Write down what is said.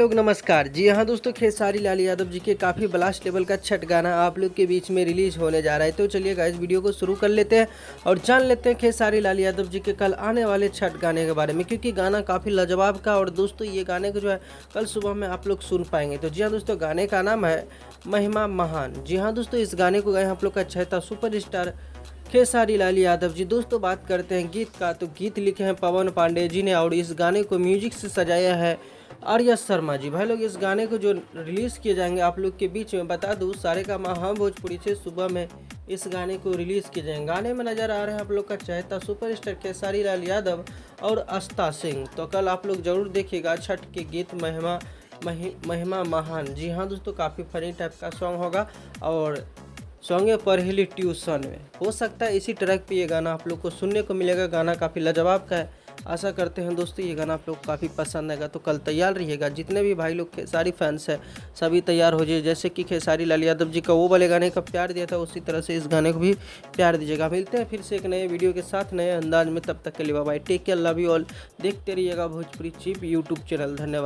लोग नमस्कार। जी हाँ दोस्तों, खेसारी लाल यादव जी के काफ़ी ब्लास्ट लेवल का छठ गाना आप लोग के बीच में रिलीज होने जा रहा है। तो चलिए गाइस, वीडियो को शुरू कर लेते हैं और जान लेते हैं खेसारी लाल यादव जी के कल आने वाले छठ गाने के बारे में, क्योंकि गाना काफ़ी लाजवाब का। और दोस्तों ये गाने को जो है कल सुबह में आप लोग सुन पाएंगे। तो जी हाँ दोस्तों, गाने का नाम है महिमा महान। जी हाँ दोस्तों, इस गाने को गाए आप लोग का चहेता सुपरस्टार खेसारी लाल यादव जी। दोस्तों बात करते हैं गीत का, तो गीत लिखे हैं पवन पांडे जी ने और इस गाने को म्यूजिक से सजाया है आर्या शर्मा जी। भाई लोग, इस गाने को जो रिलीज़ किए जाएंगे आप लोग के बीच में बता दूं, सारेगामा भोजपुरी से सुबह में इस गाने को रिलीज़ किए जाएंगे। गाने में नज़र आ रहे हैं आप लोग का चहेता सुपरस्टार खेसारी लाल यादव और आस्था सिंह। तो कल आप लोग जरूर देखिएगा छठ के गीत महिमा महान। जी हाँ दोस्तों, काफ़ी फनी टाइप का सॉन्ग होगा और सॉन्ग है परहेली ट्यूशन में। हो सकता है इसी ट्रैक पे ये गाना आप लोग को सुनने को मिलेगा। गाना काफ़ी लाजवाब का है। आशा करते हैं दोस्तों ये गाना आप लोग काफ़ी पसंद आएगा। तो कल तैयार रहिएगा, जितने भी भाई लोग खेसारी फैंस हैं सभी तैयार हो जाइए। जैसे कि खेसारी लाल यादव जी का वो वाले गाने का प्यार दिया था, उसी तरह से इस गाने को भी प्यार दीजिएगा। मिलते हैं फिर से एक नए वीडियो के साथ नए अंदाज में। तब तक के लिए bye bye, take care, love you all. देखते रहिएगा भोजपुरी चिप यूट्यूब चैनल। धन्यवाद।